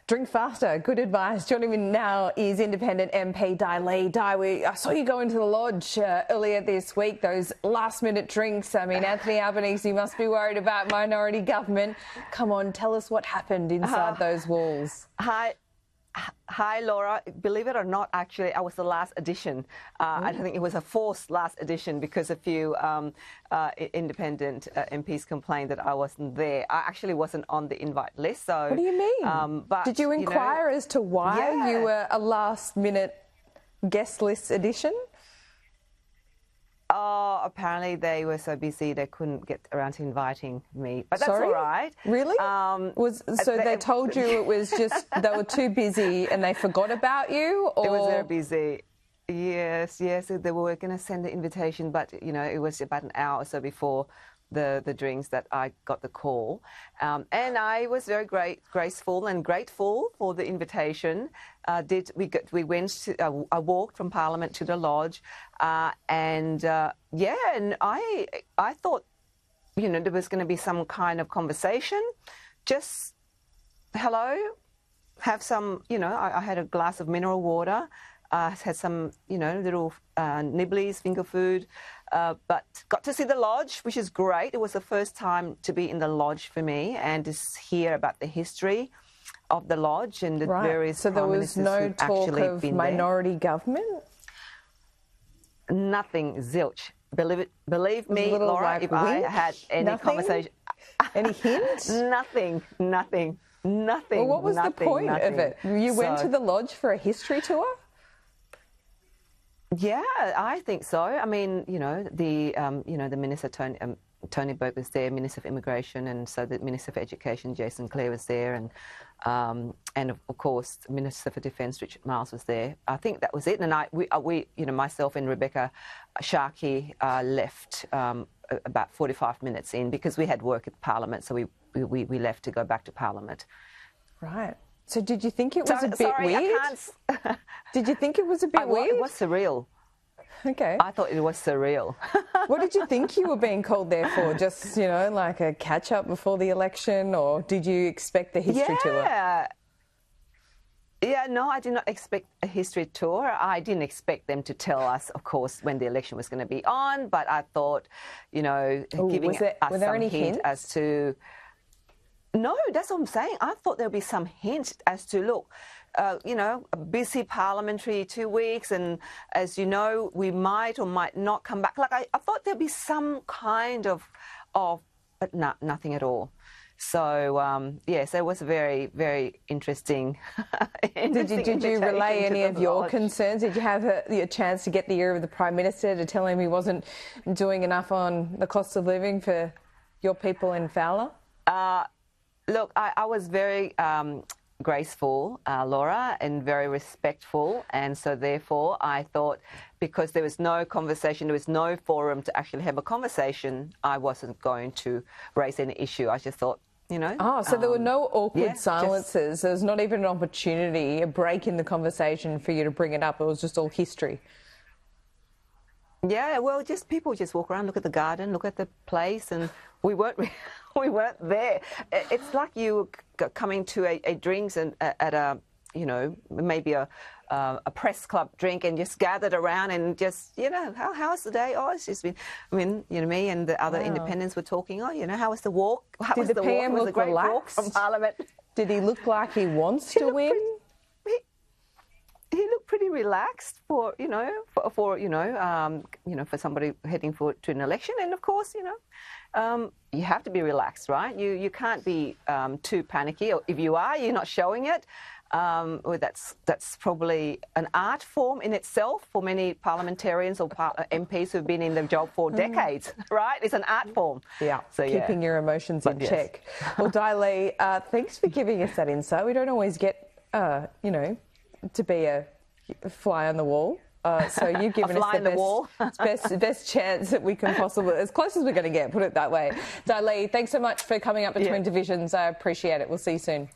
Drink faster. Good advice. Joining me now is Independent MP Dai Le. Dai, I saw you go into the lodge earlier this week, those last-minute drinks. I mean, Anthony Albanese, you must be worried about minority government. Come on, tell us what happened inside those walls. Hi, Laura. Believe it or not, actually, I was the last edition. I think it was a forced last edition because a few independent MPs complained that I wasn't there. I actually wasn't on the invite list. So, what do you mean? But, did you inquire as to why you were a last-minute guest list edition? Oh, apparently they were so busy they couldn't get around to inviting me. But that's all right. Really? So they told you it was just they were too busy and they forgot about you? Or? It was very busy. Yes. They were going to send the invitation, but, it was about an hour or so before the drinks that I got the call. And I was very graceful and grateful for the invitation. I walked from Parliament to the lodge, and I thought, there was going to be some kind of conversation. Just hello, have some, I had a glass of mineral water. Had some, little nibblies, finger food, but got to see the lodge, which is great. It was the first time to be in the lodge for me and to hear about the history of the lodge and the various So there was no talk of minority government? Nothing, zilch. Believe me, Laura, if I had any conversation... Any hint? Nothing. Well, what was the point of it? You went to the lodge for a history tour? Yeah, I think so. I mean, the Minister Tony Burke was there, Minister of Immigration, and so the Minister for Education Jason Clare was there, and of course the Minister for Defence Richard Marles was there. I think that was it. And we myself and Rebecca Sharkey left about 45 minutes in because we had work at Parliament, so we left to go back to Parliament. Right. So did you think it was a bit weird? Did you think it was a bit weird? It was surreal. Okay. I thought it was surreal. What did you think you were being called there for? Just, like a catch-up before the election, or did you expect the history tour? Yeah, no, I did not expect a history tour. I didn't expect them to tell us, of course, when the election was going to be on, but I thought, giving us some hint as to... No, that's what I'm saying. I thought there'd be some hint as to, look, a busy parliamentary 2 weeks, and as you know, we might or might not come back. Like I thought there'd be some kind of, but nothing at all. So yes, it was very, very interesting. Did you relay any of your concerns? Did you have a chance to get the ear of the Prime Minister to tell him he wasn't doing enough on the cost of living for your people in Fowler? Look, I was very graceful, Laura, and very respectful. And so therefore I thought because there was no conversation, there was no forum to actually have a conversation, I wasn't going to raise any issue. I just thought, Oh, so there were no awkward silences. There was not even an opportunity, a break in the conversation for you to bring it up. It was just all history. Yeah, well, people just walk around, look at the garden, look at the place, and we weren't there. It's like you coming to a drinks and at a, maybe a press club drink and just gathered around and just, how's the day? Oh, it's just been, me and the other independents were talking, how was the walk? Did the PM look a great relaxed? Walk from Parliament. Did he look like he wants to win? He looked pretty relaxed for somebody heading to an election, and of course, you have to be relaxed, right? You can't be too panicky, or if you are, you're not showing it. Well, that's probably an art form in itself for many parliamentarians or MPs who've been in the job for decades, right? It's an art form. Yeah, so keeping your emotions in check. Well, Dai Le, thanks for giving us that insight. We don't always get, to be a fly on the wall. So you've given us the best chance that we can possibly, as close as we're going to get, put it that way. Dai Le, thanks so much for coming up between divisions. I appreciate it. We'll see you soon.